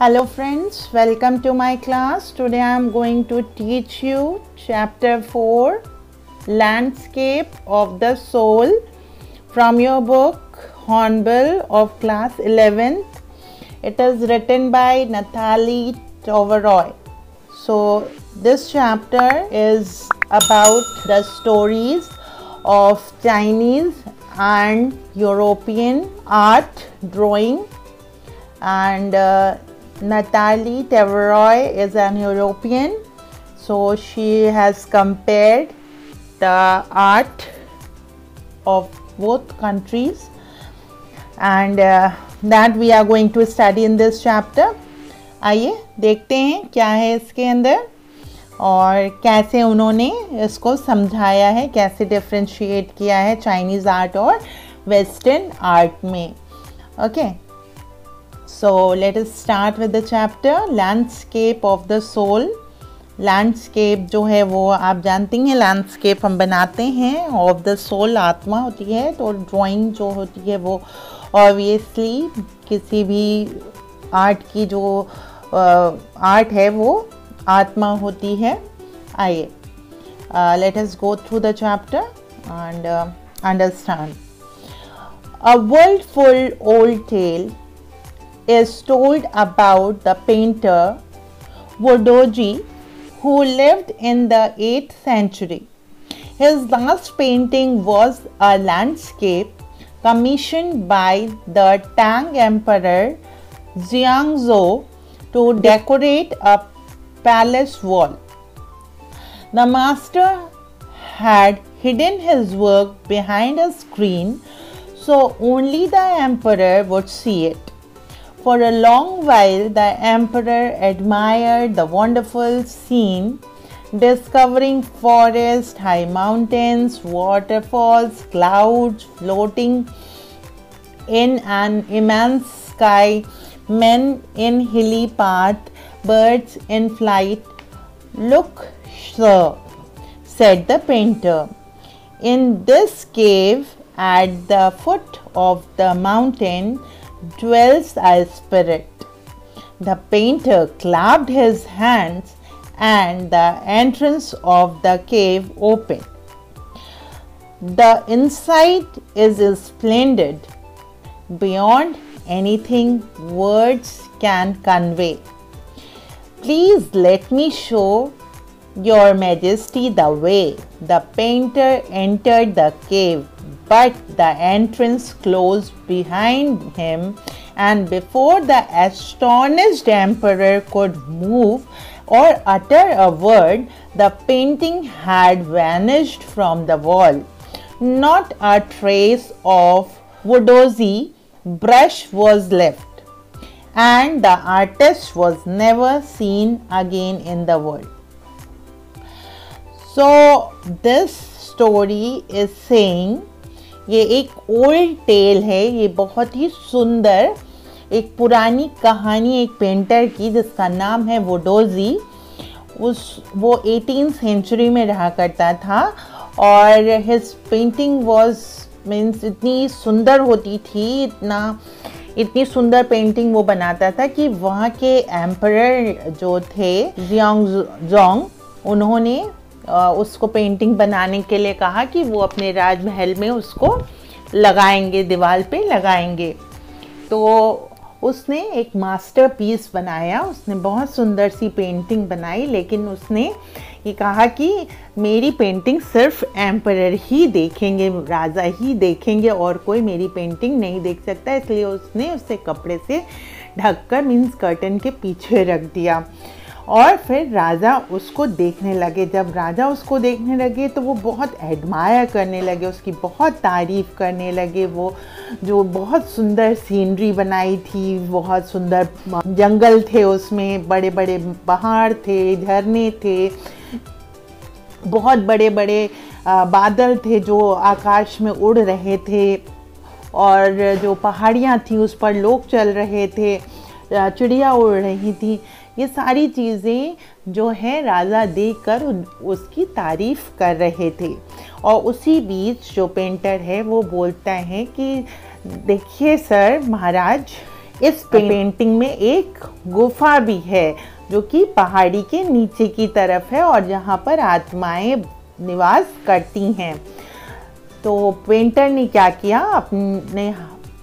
Hello friends, welcome to my class. Today I am going to teach you chapter 4, Landscape of the Soul, from your book Hornbill of class 11th. It is written by Nathalie Toveroy. So this chapter is about the stories of Chinese and European art drawing, and Nathalie Toveroy is an European, so she has compared the art of both countries, and that we are going to study in this chapter. आइए देखते हैं क्या है इसके अंदर और कैसे उन्होंने इसको समझाया है, कैसे डिफरेंशिएट किया है चाइनीज़ आर्ट और वेस्टर्न आर्ट में. Okay, so let us start with the chapter Landscape of the Soul. Landscape जो है वो आप जानती हैं, लैंडस्केप हम बनाते हैं, ऑफ द सोल आत्मा होती है, तो ड्राइंग जो होती है वो ऑब्वियसली किसी भी आर्ट की जो आर्ट है वो आत्मा होती है. आइए let us go through the chapter and understand. A wonderful old tale is told about the painter Wudoji, who lived in the 8th century. His last painting was a landscape commissioned by the Tang Emperor Xiangzhou to decorate a palace wall. The master had hidden his work behind a screen, so only the emperor would see it. For a long while, the emperor admired the wonderful scene, discovering forests, high mountains, waterfalls, clouds floating in an immense sky, men in hilly path, birds in flight. "Look, sir," said the painter, "in this cave at the foot of the mountain dwells a spirit." The painter clapped his hands and the entrance of the cave opened. The inside is splendid beyond anything words can convey. "Please let me show your majesty the way." The painter entered the cave, but the entrance closed behind him, and before the astonished emperor could move or utter a word, the painting had vanished from the wall. Not a trace of Wudozi brush was left, and the artist was never seen again in the world. So this story is saying, ये एक old tell है, ये बहुत ही सुंदर एक पुरानी कहानी एक पेंटर की जिसका नाम है वुडोजी. वो 18th सेंचुरी में रहा करता था और हिज पेंटिंग वाज मीन्स इतनी सुंदर होती थी, इतनी सुंदर पेंटिंग वो बनाता था कि वहाँ के एम्परर जो थे ज़ियांगज़ोंग, उन्होंने उसको पेंटिंग बनाने के लिए कहा कि वो अपने राजमहल में उसको लगाएंगे, दीवार पे लगाएंगे. तो उसने एक मास्टरपीस बनाया, उसने बहुत सुंदर सी पेंटिंग बनाई, लेकिन उसने ये कहा कि मेरी पेंटिंग सिर्फ एम्परर ही देखेंगे, राजा ही देखेंगे और कोई मेरी पेंटिंग नहीं देख सकता. इसलिए उसने उसे कपड़े से ढककर मीन्स कर्टन के पीछे रख दिया और फिर राजा उसको देखने लगे. जब राजा उसको देखने लगे तो वो बहुत एडमायर करने लगे, उसकी बहुत तारीफ़ करने लगे. वो जो बहुत सुंदर सीनरी बनाई थी, बहुत सुंदर जंगल थे, उसमें बड़े बड़े पहाड़ थे, झरने थे, बहुत बड़े बड़े बादल थे जो आकाश में उड़ रहे थे, और जो पहाड़ियाँ थी उस पर लोग चल रहे थे, चिड़िया उड़ रही थी. ये सारी चीज़ें जो है राजा देखकर उसकी तारीफ़ कर रहे थे. और उसी बीच जो पेंटर है वो बोलता है कि देखिए सर महाराज, इस पेंटिंग में एक गुफा भी है जो कि पहाड़ी के नीचे की तरफ है और जहाँ पर आत्माएं निवास करती हैं। तो पेंटर ने क्या किया, अपने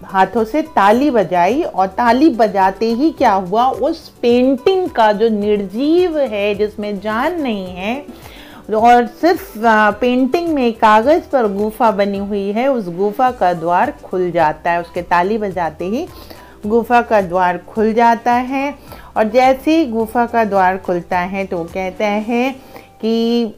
हाथों से ताली बजाई और ताली बजाते ही क्या हुआ, उस पेंटिंग का जो निर्जीव है, जिसमें जान नहीं है और सिर्फ पेंटिंग में कागज पर गुफा बनी हुई है, उस गुफा का द्वार खुल जाता है। उसके ताली बजाते ही गुफा का द्वार खुल जाता है और जैसे ही गुफा का द्वार खुलता है तो कहते हैं कि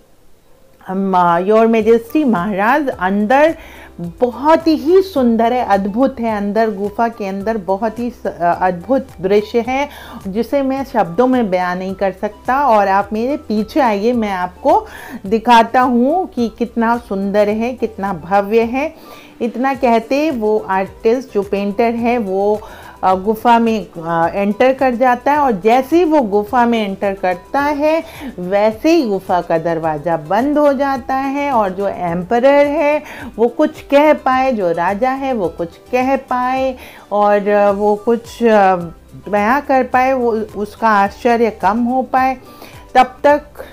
योर मैजेस्टी महाराज, अंदर बहुत ही सुंदर है, अद्भुत है। अंदर गुफा के अंदर बहुत ही अद्भुत दृश्य है जिसे मैं शब्दों में बयान नहीं कर सकता। और आप मेरे पीछे आइए, मैं आपको दिखाता हूँ कि कितना सुंदर है, कितना भव्य है। इतना कहते वो आर्टिस्ट जो पेंटर है वो गुफा में एंटर कर जाता है और जैसे ही वो गुफा में एंटर करता है वैसे ही गुफा का दरवाज़ा बंद हो जाता है और जो एम्परर है वो कुछ कह पाए, जो राजा है वो कुछ कह पाए और वो कुछ बयां कर पाए, वो उसका आश्चर्य कम हो पाए, तब तक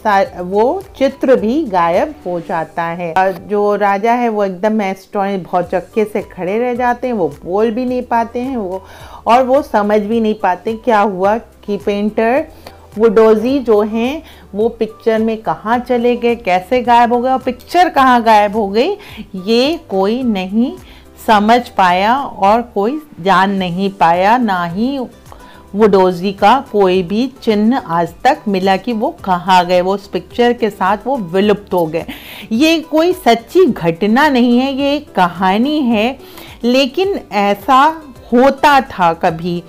वो चित्र भी गायब हो जाता है। जो राजा है वो एकदम एस्टोनिश, बहुत चक्के से खड़े रह जाते हैं, वो बोल भी नहीं पाते हैं वो समझ भी नहीं पाते क्या हुआ कि पेंटर वुडोजी जो हैं वो पिक्चर में कहाँ चले गए, कैसे गायब हो गए और पिक्चर कहाँ गायब हो गई, ये कोई नहीं समझ पाया और कोई जान नहीं पाया। ना ही वुडोजी का कोई भी चिन्ह आज तक मिला कि वो कहाँ गए, वो उस पिक्चर के साथ वो विलुप्त हो गए। ये कोई सच्ची घटना नहीं है, ये एक कहानी है, लेकिन ऐसा होता था कभी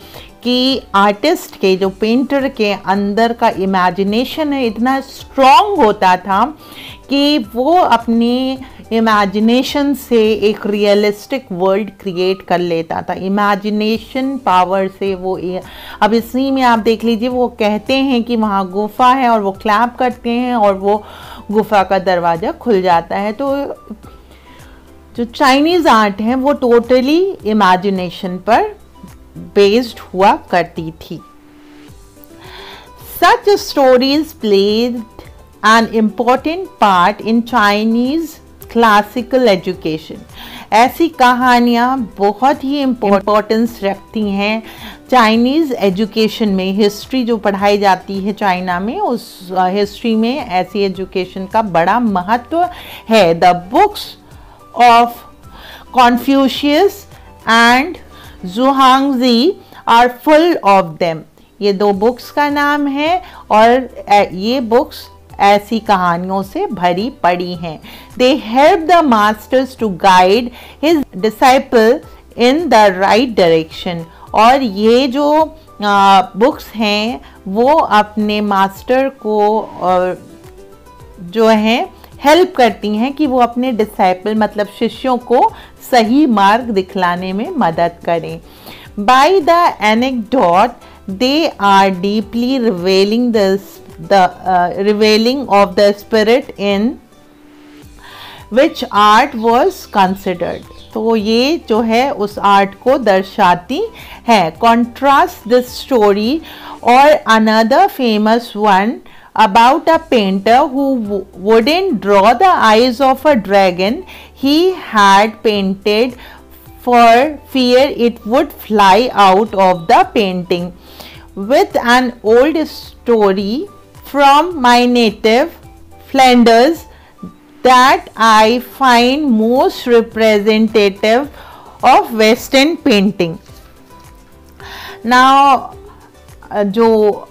कि आर्टिस्ट के, जो पेंटर के अंदर का इमेजिनेशन है इतना स्ट्रॉन्ग होता था कि वो अपनी इमेजिनेशन से एक रियलिस्टिक वर्ल्ड क्रिएट कर लेता था। इमेजिनेशन पावर से वो, अब इसी में आप देख लीजिए, वो कहते हैं कि वहाँ गुफा है और वो क्लैप करते हैं और वो गुफा का दरवाज़ा खुल जाता है। तो जो चाइनीज़ आर्ट है वो टोटली इमेजिनेशन पर बेस्ड हुआ करती थी। Such stories played an important part in Chinese classical education. ऐसी कहानियाँ बहुत ही इम्पोर्टेंस रखती हैं चाइनीज़ एजुकेशन में। हिस्ट्री जो पढ़ाई जाती है चाइना में, उस हिस्ट्री में ऐसी एजुकेशन का बड़ा महत्व है। The books of Confucius and Zhuangzi are full of them. ये दो बुक्स का नाम है और ये बुक्स ऐसी कहानियों से भरी पड़ी हैं। They help the masters to guide his disciple in the right direction. और ये जो बुक्स हैं वो अपने मास्टर को जो है हेल्प करती हैं कि वो अपने डिसाइपल मतलब शिष्यों को सही मार्ग दिखलाने में मदद करें। By the anecdote they are deeply revealing revealing of the spirit in which art was considered। तो ये जो है उस आर्ट को दर्शाती है। Contrast this story or another famous one about a painter who wouldn't draw the eyes of a dragon he had painted for fear it would fly out of the painting, with an old story from my native Flanders that I find most representative of Western painting। Now जो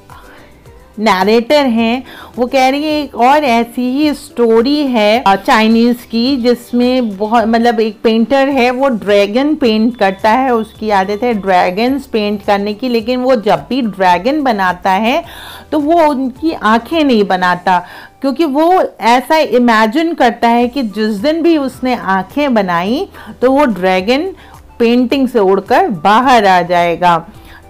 narrator हैं वो कह रही है एक और ऐसी ही story है चाइनीज़ की जिसमें बहुत मतलब एक पेंटर है वो ड्रैगन पेंट करता है, उसकी आदत है ड्रैगन्स पेंट करने की, लेकिन वो जब भी ड्रैगन बनाता है तो वो उनकी आंखें नहीं बनाता क्योंकि वो ऐसा इमेजिन करता है कि जिस दिन भी उसने आंखें बनाई तो वो ड्रैगन पेंटिंग से उड़कर बाहर आ जाएगा।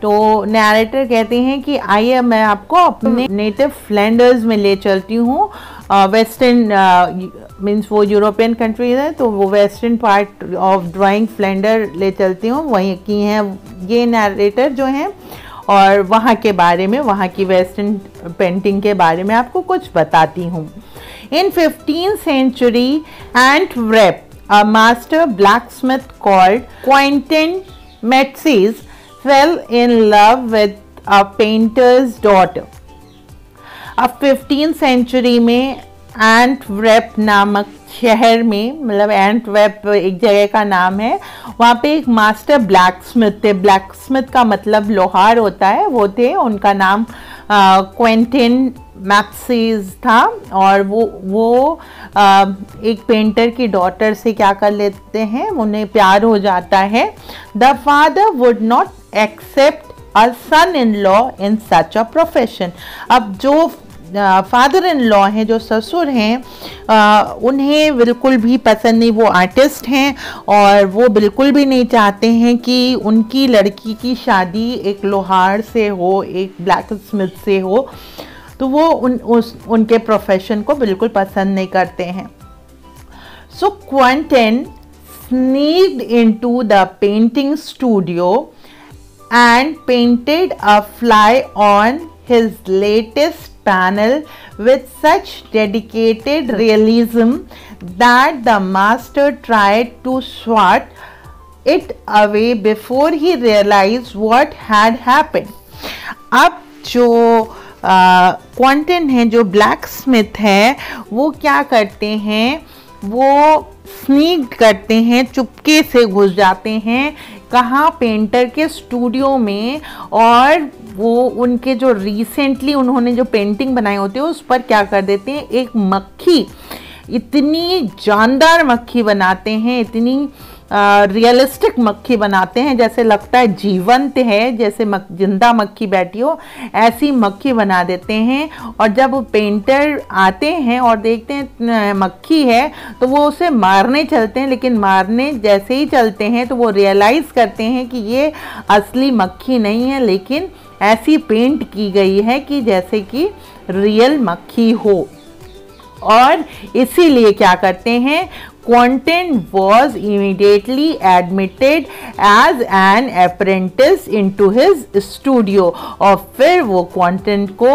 तो नैरेटर कहते हैं कि आइए मैं आपको अपने नेटिव फ्लैंडर्स में ले चलती हूँ वेस्टर्न मीन्स वो यूरोपियन कंट्रीज है, तो वो western part of drawing Flander ले चलती हूँ, वहीं की हैं ये नरेटर जो हैं, और वहाँ के बारे में, वहाँ की वेस्टर्न पेंटिंग के बारे में आपको कुछ बताती हूँ। इन 15th century Antwerp, a master blacksmith called Quentin Metzges fell in love with a painter's daughter. अब 15th century में एंटवर्प नामक शहर में, मतलब एंटवर्प एक जगह का नाम है, वहाँ पे एक मास्टर ब्लैकस्मिथ थे। ब्लैकस्मिथ का मतलब लोहार होता है, वो थे। उनका नाम क्वेंटिन मैथसीज था, और वो एक पेंटर की डॉटर से क्या कर लेते हैं, उन्हें प्यार हो जाता है। The father would not accept a son in law in such a profession. अब जो फादर इन लॉ हैं, जो ससुर हैं, उन्हें बिल्कुल भी पसंद नहीं, वो आर्टिस्ट हैं और वो बिल्कुल भी नहीं चाहते हैं कि उनकी लड़की की शादी एक लोहार से हो, एक ब्लैक स्मिथ से हो, तो वो उनके प्रोफेशन को बिल्कुल पसंद नहीं करते हैं। सो Quentin sneaked into the painting studio and painted a fly on his latest panel with such dedicated realism that the master tried to swat it away before he realized what had happened. अब जो Quentin है, जो black Smith है, वो क्या करते हैं, वो स्नीक करते हैं, चुपके से घुस जाते हैं कहाँ, पेंटर के स्टूडियो में, और वो उनके जो रिसेंटली उन्होंने जो पेंटिंग बनाई होती है उस पर क्या कर देते हैं, एक मक्खी, इतनी जानदार मक्खी बनाते हैं, इतनी रियलिस्टिक मक्खी बनाते हैं, जैसे लगता है जीवंत है, जैसे जिंदा मक्खी बैठी हो, ऐसी मक्खी बना देते हैं। और जब पेंटर आते हैं और देखते हैं मक्खी है, तो वो उसे मारने चलते हैं, लेकिन मारने जैसे ही चलते हैं तो वो रियलाइज़ करते हैं कि ये असली मक्खी नहीं है, लेकिन ऐसी पेंट की गई है कि जैसे कि रियल मक्खी हो। और इसीलिए क्या करते हैं, Quentin was immediately admitted as an apprentice into his studio, और फिर वो क्वेंटिन को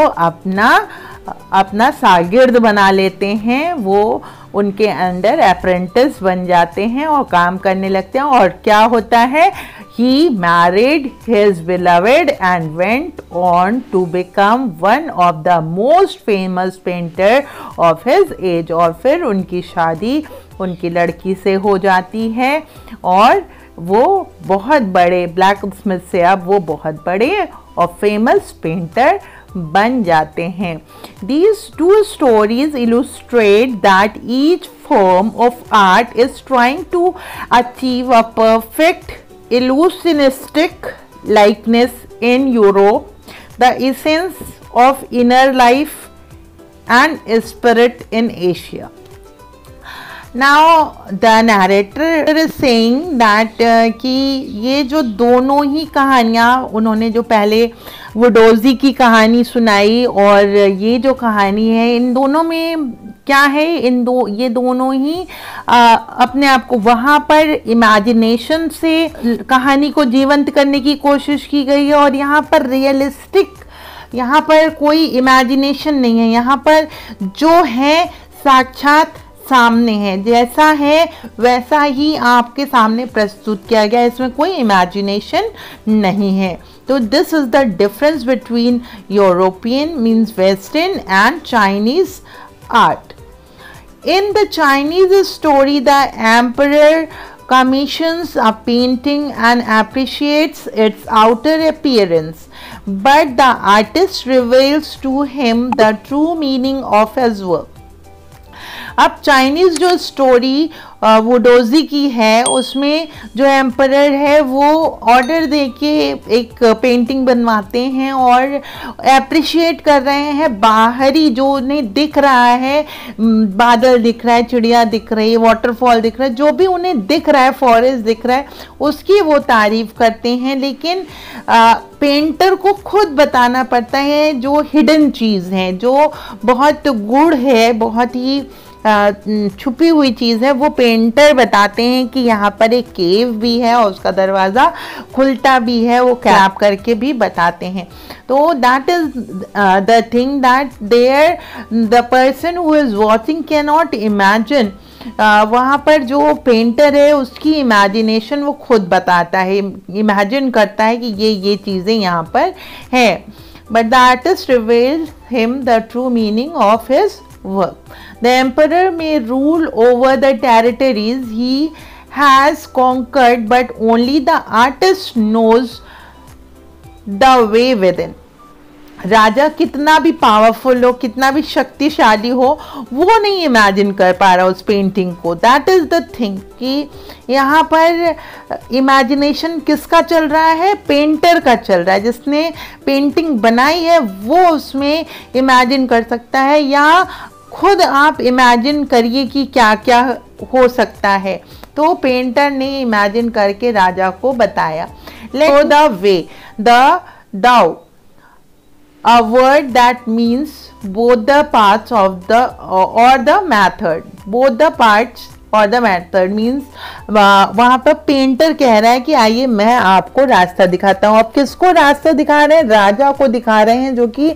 अपना शागिर्द बना लेते हैं, वो उनके अंडर अप्रेंटिस बन जाते हैं और काम करने लगते हैं। और क्या होता है, he married his beloved and went on to become one of the most famous painter of his age, और फिर उनकी शादी उनकी लड़की से हो जाती है और वो बहुत बड़े ब्लैक स्मिथ से अब वो बहुत बड़े और फेमस पेंटर बन जाते हैं। These two stories illustrate that each form of art is trying to achieve a perfect illusionistic likeness in Europe, the essence of inner life and spirit in Asia. Now the narrator is saying that कि ये जो दोनों ही कहानियाँ, उन्होंने जो पहले वुडोजी की कहानी सुनाई और ये जो कहानी है, इन दोनों में क्या है, ये दोनों ही अपने आप को वहाँ पर इमेजिनेशन से कहानी को जीवंत करने की कोशिश की गई है, और यहाँ पर रियलिस्टिक, यहाँ पर कोई इमेजिनेशन नहीं है, यहाँ पर जो है साक्षात सामने है, जैसा है वैसा ही आपके सामने प्रस्तुत किया गया, इसमें कोई इमेजिनेशन नहीं है। तो this is the difference between European means western and Chinese art. In the Chinese story, the emperor commissions a painting and appreciates its outer appearance, but the artist reveals to him the true meaning of his work. अब Chinese जो story वुडोजी की है, उसमें जो emperor है वो order देके एक पेंटिंग बनवाते हैं और अप्रिशिएट कर रहे हैं बाहरी जो उन्हें दिख रहा है, बादल दिख रहा है, चिड़िया दिख रही है, वाटरफॉल दिख रहा है, जो भी उन्हें दिख रहा है, फॉरेस्ट दिख रहा है, उसकी वो तारीफ करते हैं। लेकिन पेंटर को खुद बताना पड़ता है जो हिडन चीज़ है, जो बहुत गूढ़ है, बहुत ही छुपी हुई चीज़ है, वो पेंटर बताते हैं कि यहाँ पर एक केव भी है और उसका दरवाज़ा खुलता भी है, वो क्लैप करके भी बताते हैं। तो that is the thing that there the person who is watching can not imagine. वहाँ पर जो पेंटर है उसकी इमेजिनेशन वो खुद बताता है, इमेजिन करता है कि ये चीज़ें यहाँ पर है, but the artist reveals him the true meaning of his work. The emperor may rule over the territories he has conquered, but only the artist knows the way within. राजा कितना भी पावरफुल हो, कितना भी शक्तिशाली हो, वो नहीं इमेजिन कर पा रहा उस पेंटिंग को। दैट इज़ द थिंग कि यहाँ पर इमेजिनेशन किसका चल रहा है? पेंटर का चल रहा है। जिसने पेंटिंग बनाई है वो उसमें इमेजिन कर सकता है, या खुद आप इमेजिन करिए कि क्या क्या हो सकता है। तो पेंटर ने इमेजिन करके राजा को बताया। लेट द वे, द डाउ, a word that means both the parts of the or the method, both the parts और द मेथड मीन्स वहाँ पर पेंटर कह रहा है कि आइए मैं आपको रास्ता दिखाता हूँ। आप किसको रास्ता दिखा रहे हैं? राजा को दिखा रहे हैं, जो कि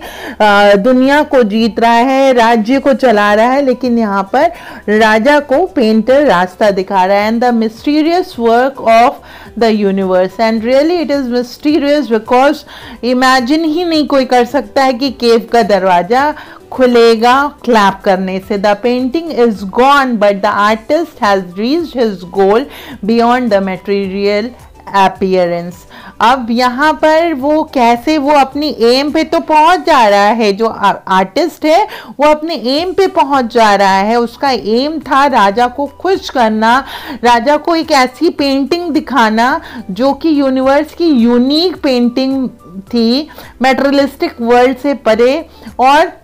दुनिया को जीत रहा है, राज्य को चला रहा है, लेकिन यहाँ पर राजा को पेंटर रास्ता दिखा रहा है। And the mysterious work of the universe, and really it is mysterious because imagine ही नहीं कोई कर सकता है कि केव का दरवाजा खुलेगा क्लैप करने से। The painting is gone but the artist has reached his goal beyond the material appearance. अब यहाँ पर वो कैसे, वो अपनी एम पे तो पहुँच जा रहा है, जो आर्टिस्ट है वो अपने एम पे पहुँच जा रहा है। उसका एम था राजा को खुश करना, राजा को एक ऐसी पेंटिंग दिखाना जो कि यूनिवर्स की यूनिक पेंटिंग थी, मटेरियलिस्टिक वर्ल्ड से परे, और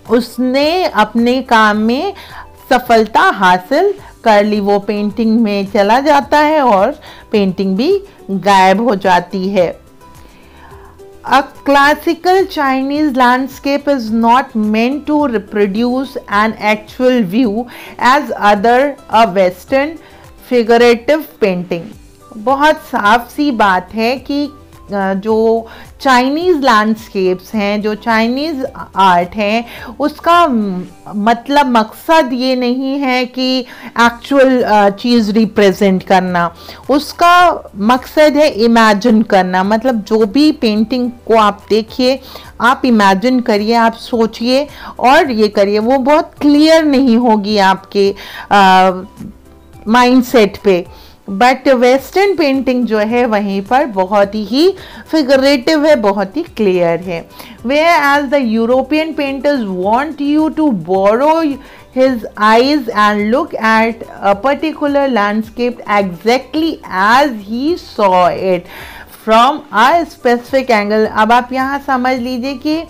उसने अपने काम में सफलता हासिल कर ली। वो पेंटिंग में चला जाता है और पेंटिंग भी गायब हो जाती है। A classical Chinese landscape is not meant to reproduce an actual view as other a Western figurative painting। बहुत साफ सी बात है कि जो चाइनीज़ लैंडस्केप्स हैं, जो चाइनीज़ आर्ट हैं, उसका मतलब मकसद ये नहीं है कि एक्चुअल चीज़ रिप्रेजेंट करना। उसका मकसद है इमेजिन करना। मतलब जो भी पेंटिंग को आप देखिए, आप इमेजिन करिए, आप सोचिए और ये करिए, वो बहुत क्लियर नहीं होगी आपके माइंडसेट पे। बट वेस्टर्न पेंटिंग जो है वहीं पर बहुत ही फिगरेटिव है, बहुत ही क्लियर है। Whereas the European painters want you to borrow his eyes and look at a particular landscape exactly as he saw it from a specific angle। अब आप यहाँ समझ लीजिए कि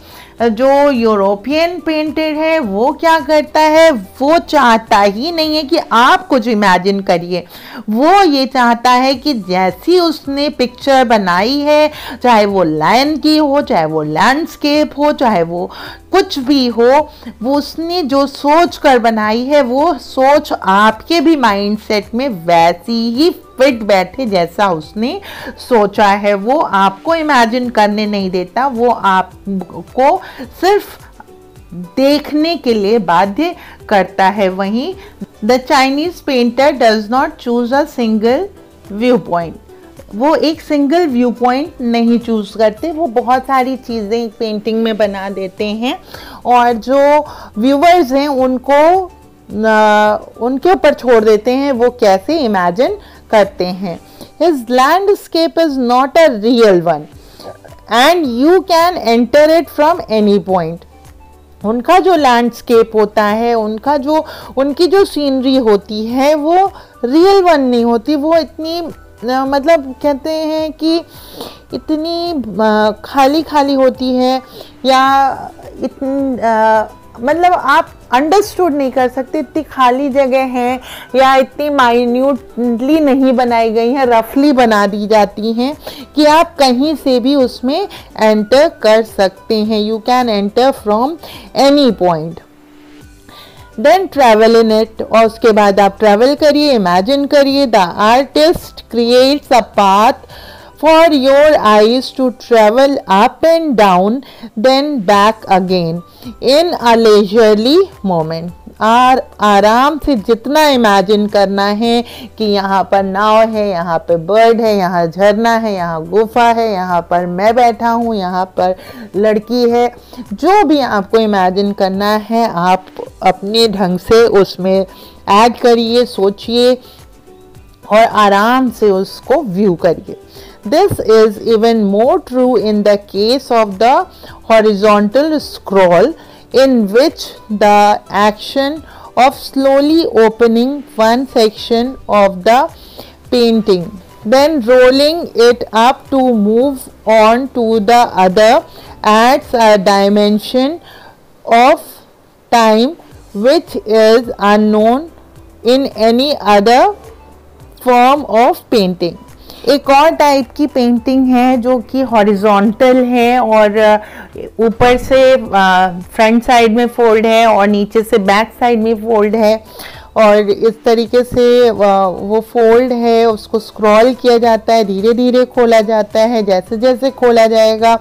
जो यूरोपियन पेंटर है वो क्या करता है, वो चाहता ही नहीं है कि आप कुछ इमेजिन करिए। वो ये चाहता है कि जैसी उसने पिक्चर बनाई है, चाहे वो लायन की हो, चाहे वो लैंडस्केप हो, चाहे वो कुछ भी हो, वो उसने जो सोच कर बनाई है वो सोच आपके भी माइंडसेट में वैसी ही फिट बैठे जैसा उसने सोचा है। वो आपको इमेजिन करने नहीं देता, वो आपको सिर्फ देखने के लिए बाध्य करता है। वहीं the Chinese painter does not choose a single view point. वो एक सिंगल व्यू पॉइंट नहीं चूज करते, वो बहुत सारी चीज़ें पेंटिंग में बना देते हैं और जो व्यूअर्स हैं उनको उनके ऊपर छोड़ देते हैं वो कैसे इमेजिन करते हैं। His landscape is not a real one and you can enter it from any point। उनका जो लैंडस्केप होता है, उनकी जो सीनरी होती है वो रियल वन नहीं होती, वो इतनी मतलब कहते हैं कि इतनी खाली खाली होती है, या मतलब आप अंडरस्टूड नहीं कर सकते, इतनी खाली जगह है या इतनी माइन्यूटली नहीं बनाई गई हैं, रफली बना दी जाती हैं कि आप कहीं से भी उसमें एंटर कर सकते हैं। You can enter from any point. Then travel in it, और उसके बाद आप ट्रैवल करिए, इमेजिन करिए। The artist creates a path for your eyes to travel up and down, then back again in a leisurely moment. आराम से जितना imagine करना है कि यहाँ पर नाव है, यहाँ पे बर्ड है, यहाँ झरना है, यहाँ गुफा है, यहाँ पर मैं बैठा हूँ, यहाँ पर लड़की है, जो भी आपको इमेजिन करना है आप अपने ढंग से उसमें ऐड करिए, सोचिए और आराम से उसको व्यू करिए। This is even more true in the case of the horizontal scroll, in which the action of slowly opening one section of the painting, then rolling it up to move on to the other, adds a dimension of time which is unknown in any other form of painting. एक और type की painting है जो कि horizontal है और ऊपर से फ्रंट साइड में फोल्ड है और नीचे से बैक साइड में फोल्ड है, और इस तरीके से वो फोल्ड है, उसको स्क्रॉल किया जाता है, धीरे धीरे खोला जाता है। जैसे जैसे खोला जाएगा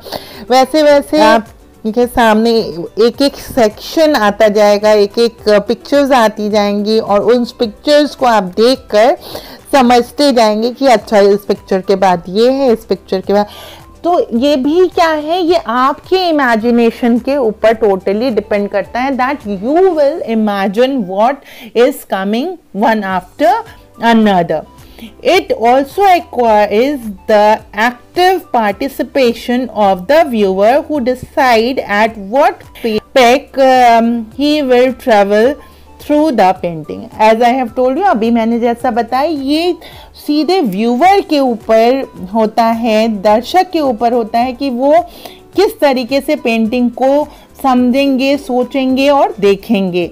वैसे वैसे आपके सामने एक एक सेक्शन आता जाएगा, एक एक पिक्चर्स आती जाएंगी, और उन पिक्चर्स को आप देखकर समझते जाएंगे कि अच्छा इस पिक्चर के बाद ये है, इस पिक्चर के बाद। तो ये भी क्या है, ये आपके इमेजिनेशन के ऊपर टोटली डिपेंड करता है, that you will imagine what is coming one after another. It also requires the active participation of the viewer who decide at what pace he will travel through the painting. As I have told you, अभी मैंने जैसा बताया, ये सीधे viewer के ऊपर होता है, दर्शक के ऊपर होता है कि वो किस तरीके से पेंटिंग को समझेंगे, सोचेंगे और देखेंगे।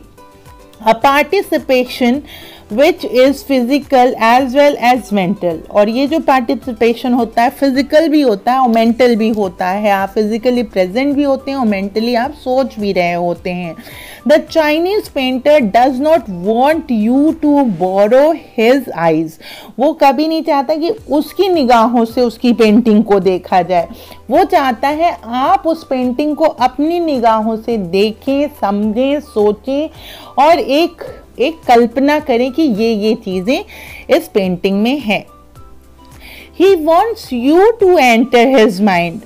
A participation which is physical as well as mental, और ये जो पार्टिसिपेशन होता है फिजिकल भी होता है और मेंटल भी होता है। आप फिजिकली प्रेजेंट भी होते हैं और मेंटली आप सोच भी रहे होते हैं। The Chinese painter does not want you to borrow his eyes, वो कभी नहीं चाहता कि उसकी निगाहों से उसकी पेंटिंग को देखा जाए, वो चाहता है आप उस पेंटिंग को अपनी निगाहों से देखें, समझें, सोचें और एक कल्पना करें कि ये चीज़ें इस पेंटिंग में है। He wants you to enter his mind.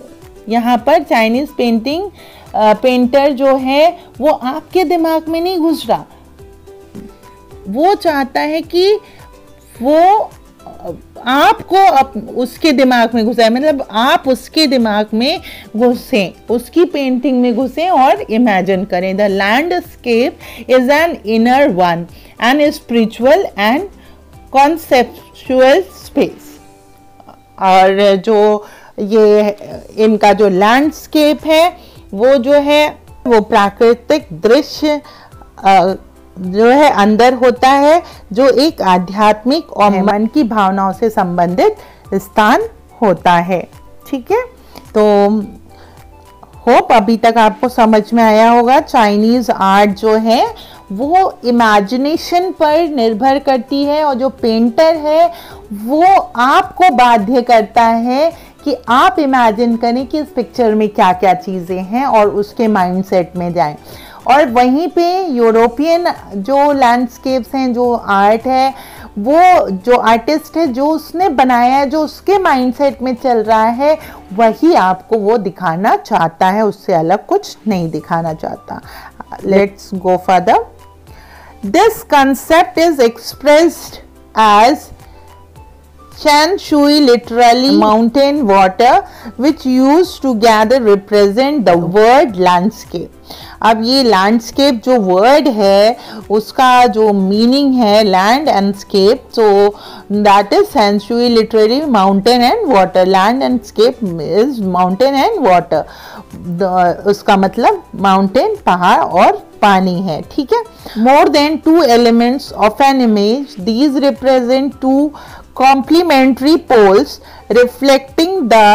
यहाँ पर चाइनीज पेंटर जो है वो आपके दिमाग में नहीं घुस रहा, वो चाहता है कि वो आपको उसके दिमाग में घुसाए, मतलब आप उसके दिमाग में घुसें, उसकी पेंटिंग में घुसें और इमेजिन करें। The landscape is an inner one and spiritual and conceptual space. और जो ये इनका जो लैंडस्केप है वो जो है वो प्राकृतिक दृश्य जो है अंदर होता है, जो एक आध्यात्मिक और मन की भावनाओं से संबंधित स्थान होता है। ठीक है, तो होप अभी तक आपको समझ में आया होगा। चाइनीज आर्ट जो है वो इमेजिनेशन पर निर्भर करती है और जो पेंटर है वो आपको बाध्य करता है कि आप इमेजिन करें कि इस पिक्चर में क्या क्या चीज़ें हैं और उसके माइंडसेट में जाएं। और वहीं पे यूरोपियन जो लैंडस्केप्स हैं, जो आर्ट है, वो जो आर्टिस्ट है जो उसने बनाया है, जो उसके माइंडसेट में चल रहा है, वही आपको वो दिखाना चाहता है, उससे अलग कुछ नहीं दिखाना चाहता। Let's go further. This concept is expressed as Shan Shui literally mountain water which used together represent the word landscape. अब ये लैंडस्केप जो वर्ड है उसका जो मीनिंग है land and scape, so that is Shan Shui literally mountain and water. Land and scape is mountain and water, उसका मतलब mountain पहाड़ और पानी है, ठीक है. More than two elements of an image, these represent two complementary poles reflecting the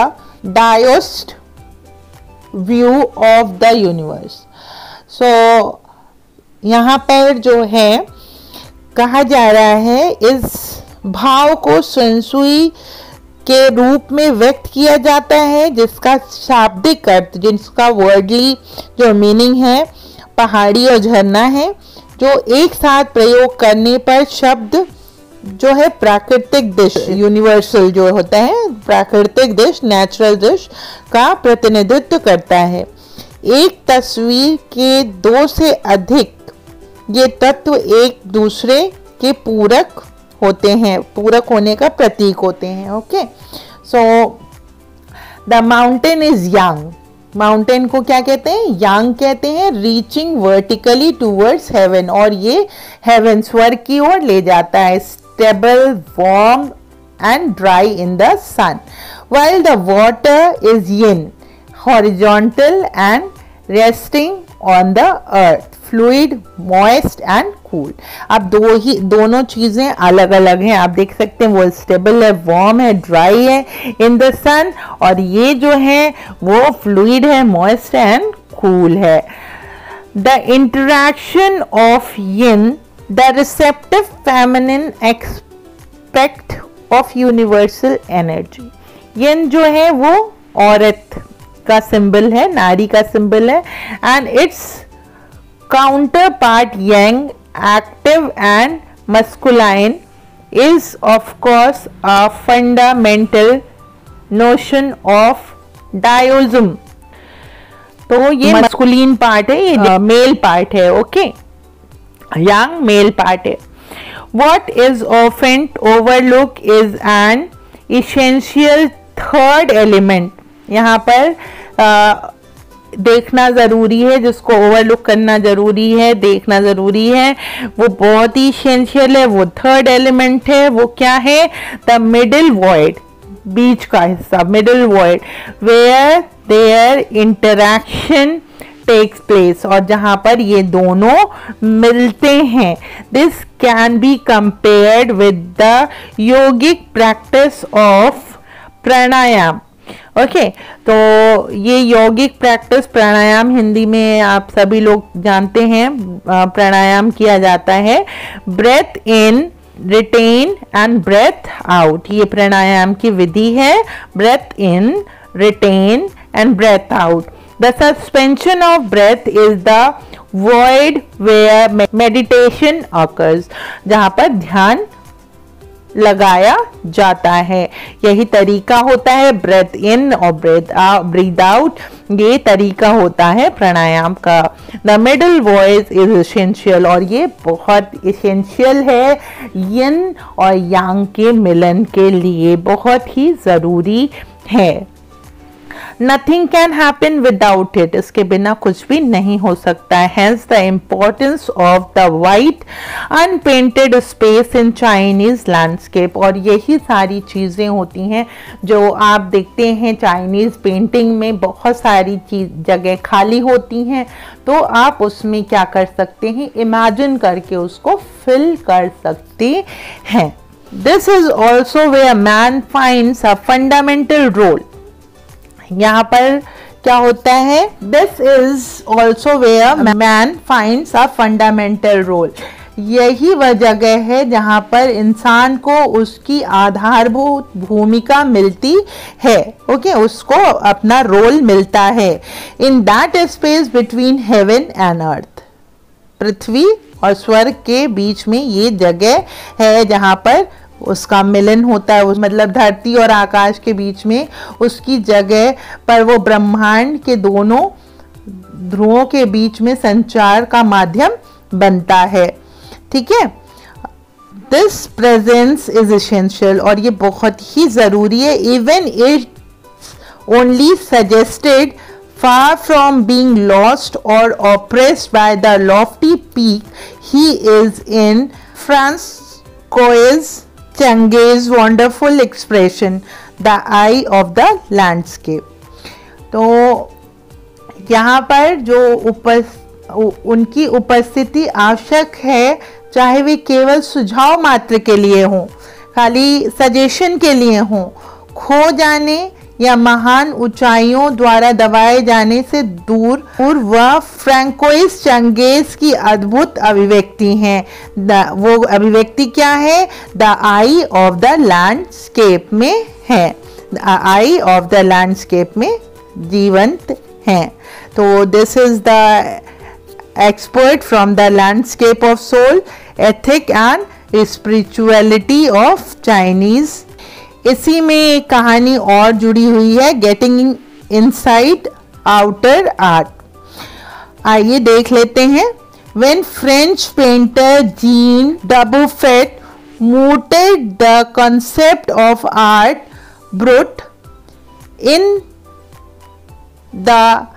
diast view of the universe. So यहाँ पर जो है कहा जा रहा है इस भाव को सेंसुई के रूप में व्यक्त किया जाता है जिसका शाब्दिक अर्थ, जिसका वर्डली जो मीनिंग है पहाड़ी और झरना है, जो एक साथ प्रयोग करने पर शब्द जो है प्राकृतिक दृश्य, यूनिवर्सल जो होता है प्राकृतिक दृश्य, नेचुरल दृश्य का प्रतिनिधित्व करता है. एक तस्वीर के दो से अधिक ये तत्व एक दूसरे के पूरक होते हैं, पूरक होने का प्रतीक होते हैं. Okay, so the mountain is young. Mountain को क्या कहते हैं? यंग कहते हैं. रीचिंग वर्टिकली टूवर्ड्स हेवन, और ये हेवन स्वर्ग की ओर ले जाता है. Stable, warm and dry in the sun, while the water is yin, horizontal and resting on the earth, fluid, moist and cool. अब दोनों चीजें अलग अलग हैं. आप देख सकते हैं वो स्टेबल है, वार्म है, ड्राई है इन द सन, और ये जो है वो फ्लूइड है, मॉइस्ट एंड कूल है. The interaction of yin, the receptive feminine aspect of universal energy. yin जो है वो औरत का सिंबल है, नारी का सिंबल है, and its counterpart yang, active and masculine, is of course a fundamental notion of daoism. तो ये masculine पार्ट है, ये मेल पार्ट है. ओके, young male part है. What is often overlooked is an essential third element. यहाँ पर देखना ज़रूरी है, जिसको ओवरलुक करना ज़रूरी है, देखना ज़रूरी है, वो बहुत ही essential है, वो थर्ड एलिमेंट है. वो क्या है? द मिडिल वॉइड, बीच का हिस्सा, middle void, where there interaction takes place, और जहां पर ये दोनों मिलते हैं. This can be compared with the yogic practice of pranayama. Okay, तो ये यौगिक प्रैक्टिस प्राणायाम हिंदी में आप सभी लोग जानते हैं, प्राणायाम किया जाता है. Breathe in, retain and breathe out, ये प्राणायाम की विधि है. Breathe in, retain and breathe out. The suspension of breath is the void where meditation occurs, जहाँ पर ध्यान लगाया जाता है. यही तरीका होता है ब्रेथ इन और ब्रीथ आउट, ये तरीका होता है प्राणायाम का. The middle voice is essential, और ये बहुत एसेंशियल है यिन और यांग के मिलन के लिए, बहुत ही ज़रूरी है. Nothing can happen without it, इसके बिना कुछ भी नहीं हो सकता है. Hence the importance of the white unpainted space in Chinese landscape. और यही सारी चीज़ें होती हैं जो आप देखते हैं चाइनीज़ पेंटिंग में, बहुत सारी जगह खाली होती हैं, तो आप उसमें क्या कर सकते हैं? इमेजिन करके उसको फिल कर सकते हैं. This is also where man finds a fundamental role. यहाँ पर क्या होता है? This is also where man finds a fundamental role. यही वह जगह है जहाँ पर इंसान को उसकी आधारभूत भूमिका मिलती है. ओके, उसको अपना रोल मिलता है. In that space between heaven and earth, पृथ्वी और स्वर्ग के बीच में ये जगह है जहाँ पर उसका मिलन होता है. मतलब धरती और आकाश के बीच में उसकी जगह पर वो ब्रह्मांड के दोनों ध्रुवों के बीच में संचार का माध्यम बनता है. ठीक है, दिस प्रेजेंस इज एसेंशियल, और ये बहुत ही ज़रूरी है. Even it only suggested far from being lost or oppressed by the lofty peak he is in. Francois Change's wonderful expression, the eye of the landscape. तो यहाँ पर जो उनकी उपस्थिति आवश्यक है, चाहे वे केवल सुझाव मात्र के लिए हों, खाली सजेशन के लिए हों, खो जाने या महान ऊंचाइयों द्वारा दबाए जाने से दूर, और वह फ्रैंकोइस चंगेज की अद्भुत अभिव्यक्ति हैं. वो अभिव्यक्ति क्या है? The eye of the landscape में है. The eye of the landscape में जीवंत हैं. तो this is the expert from the landscape of soul, ethic and spirituality of Chinese. इसी में एक कहानी और जुड़ी हुई है, गेटिंग इनसाइड आउटर आर्ट. आइए देख लेते हैं. When French painter Jean Dubuffet mooted the concept of art brut in the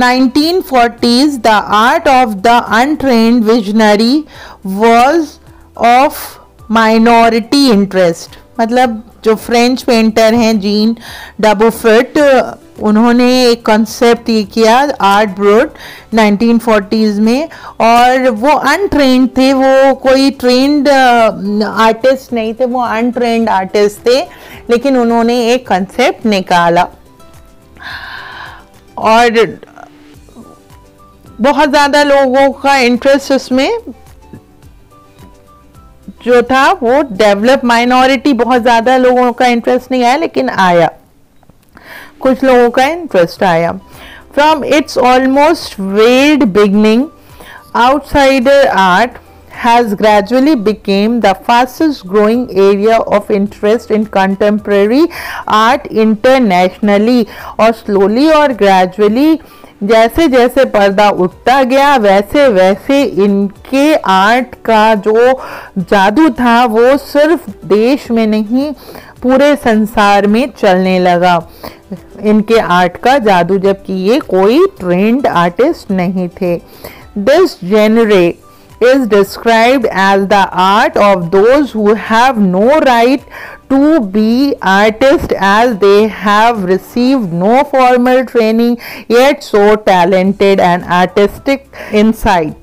1940s, the art of the untrained visionary was of minority interest. मतलब जो फ्रेंच पेंटर हैं जीन डबुफेट, उन्होंने एक concept ये किया आर्ट ब्रूट 1940s में, और वो अनट्रेंड थे, वो कोई ट्रेंड आर्टिस्ट नहीं थे, वो अनट्रेंड आर्टिस्ट थे, लेकिन उन्होंने एक कॉन्सेप्ट निकाला और बहुत ज़्यादा लोगों का इंटरेस्ट उसमें जो था वो डेवलप, माइनॉरिटी बहुत ज़्यादा लोगों का इंटरेस्ट नहीं आया, लेकिन आया, कुछ लोगों का इंटरेस्ट आया. From its almost weld beginning, outsider art has gradually became the fastest growing area of interest in contemporary art internationally. और slowly और gradually जैसे जैसे पर्दा उठता गया, वैसे वैसे इनके आर्ट का जो जादू था वो सिर्फ देश में नहीं पूरे संसार में चलने लगा, इनके आर्ट का जादू, जबकि ये कोई ट्रेंड आर्टिस्ट नहीं थे. This genre is described as the art of those who have no right to be artists, as they have received no formal training yet so talented and artistic insight.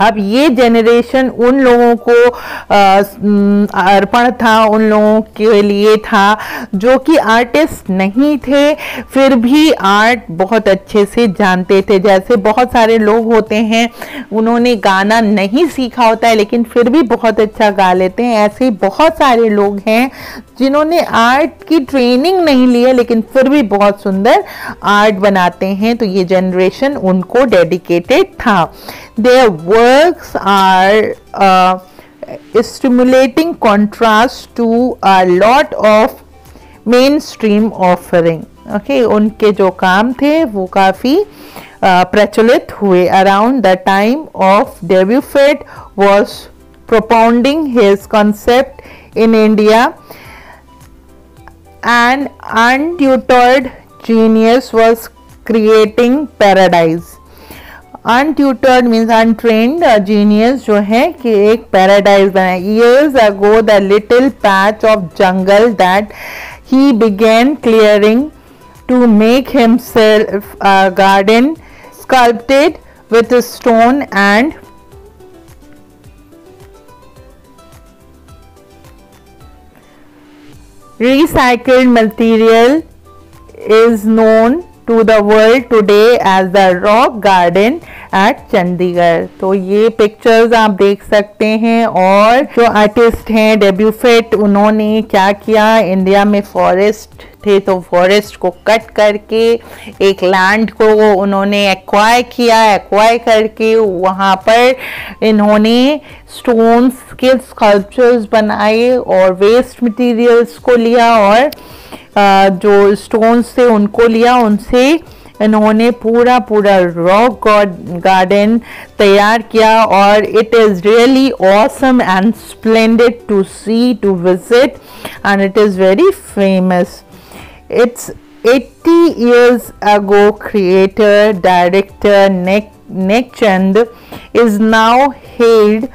अब ये generation उन लोगों को अर्पण था, उन लोगों के लिए था जो कि आर्टिस्ट नहीं थे, फिर भी आर्ट बहुत अच्छे से जानते थे. जैसे बहुत सारे लोग होते हैं, उन्होंने गाना नहीं सीखा होता है लेकिन फिर भी बहुत अच्छा गा लेते हैं. ऐसे बहुत सारे लोग हैं जिन्होंने आर्ट की ट्रेनिंग नहीं ली है लेकिन फिर भी बहुत सुंदर आर्ट बनाते हैं. तो ये जनरेशन उनको डेडिकेटेड था. Their works are stimulating contrast to a lot of mainstream offering. Okay, उनके जो काम थे वो काफ़ी प्रचलित हुए. Around the time of Dubuffet was propounding his concept in India, an untutored genius was creating paradise. Untutored means untrained genius जो है कि एक पैराडाइज बनाया. Years ago the little patch of jungle that he began clearing to make himself a garden sculpted with stone and recycled material is known to the world today as the rock garden at Chandigarh. तो ये pictures आप देख सकते हैं. और जो artist हैं डेब्यूफेट, उन्होंने क्या किया, इंडिया में फॉरेस्ट थे तो फॉरेस्ट को कट करके एक लैंड को उन्होंने एक्वायर किया. एक्वायर करके वहाँ पर इन्होंने स्टोन्स के स्कल्पचर्स बनाए और वेस्ट मटेरियल्स को लिया और जो स्टोन्स थे उनको लिया, उनसे इन्होंने पूरा रॉक गार्डन तैयार किया और it is really awesome and splendid to see, to visit, and it is very famous. It's 80 years ago creator director Nek Chand is now hailed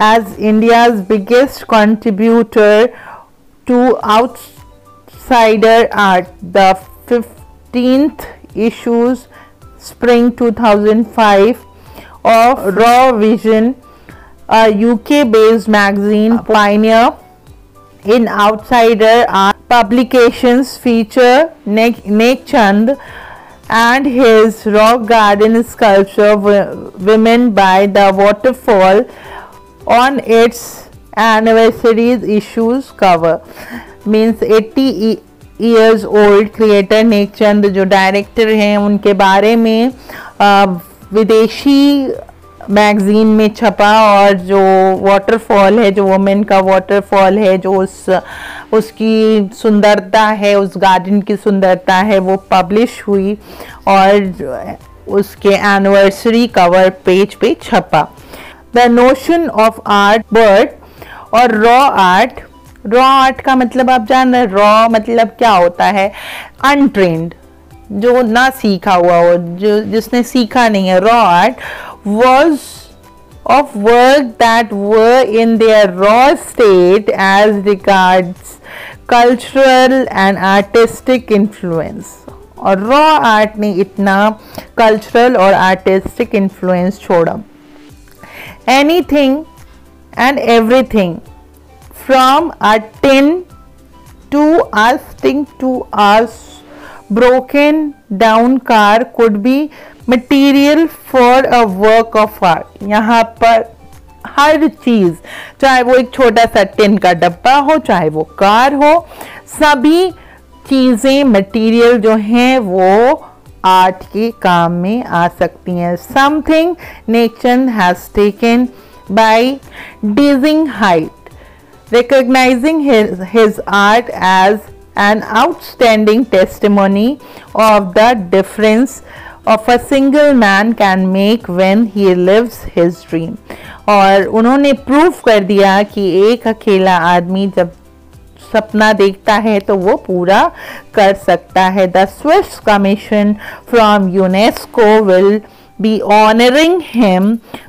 as India's biggest contributor to outsider art. The 15th issues spring 2005 of Raw Vision, a UK-based magazine pioneer in outsider art publications, feature Nek Chand and his rock garden sculpture Women by the Waterfall on its anniversary issues cover. Means 80 years old creator Nek Chand जो director हैं, उनके बारे में विदेशी magazine में छपा, और जो वाटरफॉल है, जो वुमेन का वाटरफॉल है, जो उसकी सुंदरता है, उस गार्डन की सुंदरता है, वो पब्लिश हुई और उसके एनिवर्सरी कवर पेज पे छपा. The notion of art bird और रॉ आर्ट. रॉ आर्ट का मतलब आप जान रहे, रॉ मतलब क्या होता है? अनट्रेंड, जो ना सीखा हुआ हो, जिसने सीखा नहीं है. Raw art was of work that were in their raw state as regards cultural and artistic influence. और रॉ आर्ट ने इतना कल्चरल और आर्टिस्टिक इन्फ्लुएंस छोड़ा. Anything and everything from a tin to a sting to a broken down car could be material for a work of art. यहाँ पर हर चीज़, चाहे वो एक छोटा सा टिन का डब्बा हो, चाहे वो कार हो, सभी चीज़ें मटेरियल जो हैं वो आर्ट के काम में आ सकती हैं. Something Nek Chand has taken by dizzying height, recognizing his art as an outstanding testimony of the difference of a single man can make when he lives his dream. और उन्होंने प्रूफ कर दिया कि एक अकेला आदमी जब सपना देखता है तो वो पूरा कर सकता है. The Swiss Commission from UNESCO will be honoring him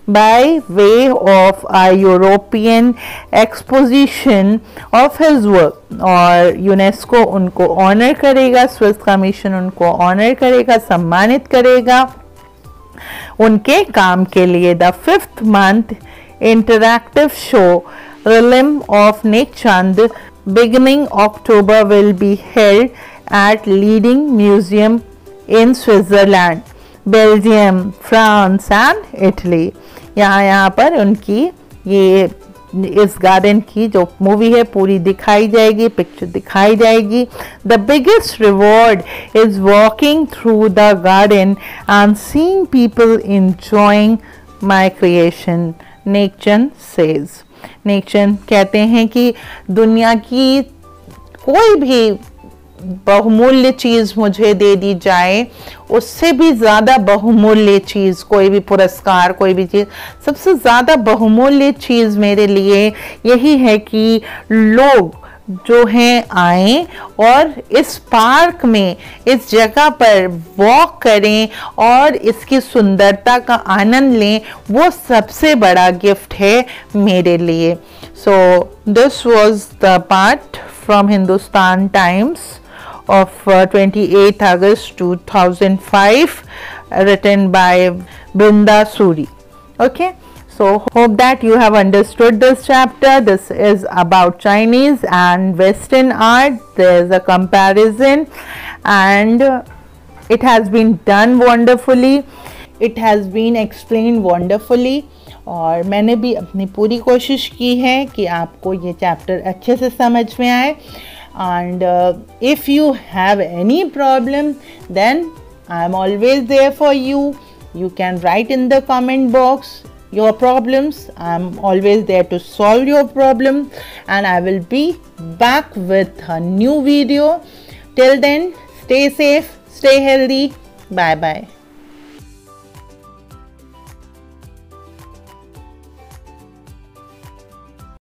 by way of a European exposition of his work. और यूनेस्को उनको ऑनर करेगा, स्विस कमीशन उनको ऑनर करेगा, सम्मानित करेगा उनके काम के लिए. The 5th month interactive show Realm of Nek Chand beginning October will be held at leading museum in Switzerland, Belgium, France and Italy. यहाँ पर उनकी ये इस गार्डन की जो मूवी है पूरी दिखाई जाएगी, पिक्चर दिखाई जाएगी. The biggest reward is walking through the garden and seeing people enjoying my creation, Nek Chand says. Nek Chand कहते हैं कि दुनिया की कोई भी बहुमूल्य चीज़ मुझे दे दी जाए, उससे भी ज़्यादा बहुमूल्य चीज़, कोई भी पुरस्कार, कोई भी चीज़, सबसे ज़्यादा बहुमूल्य चीज़ मेरे लिए यही है कि लोग जो हैं आए और इस पार्क में, इस जगह पर वॉक करें और इसकी सुंदरता का आनंद लें. वो सबसे बड़ा गिफ्ट है मेरे लिए. So this was the part from Hindustan times of 28th August 2005, written by Brinda Suri. Okay, so hope that you have understood this chapter. This is about Chinese and Western art. There is a comparison and it has been done wonderfully. It has been explained wonderfully. और मैंने भी अपनी पूरी कोशिश की है कि आपको ये चैप्टर अच्छे से समझ में आए. And if you have any problem, then I am always there for you. You can write in the comment box your problems. I am always there to solve your problem, and I will be back with a new video. Till then, stay safe, stay healthy. Bye bye.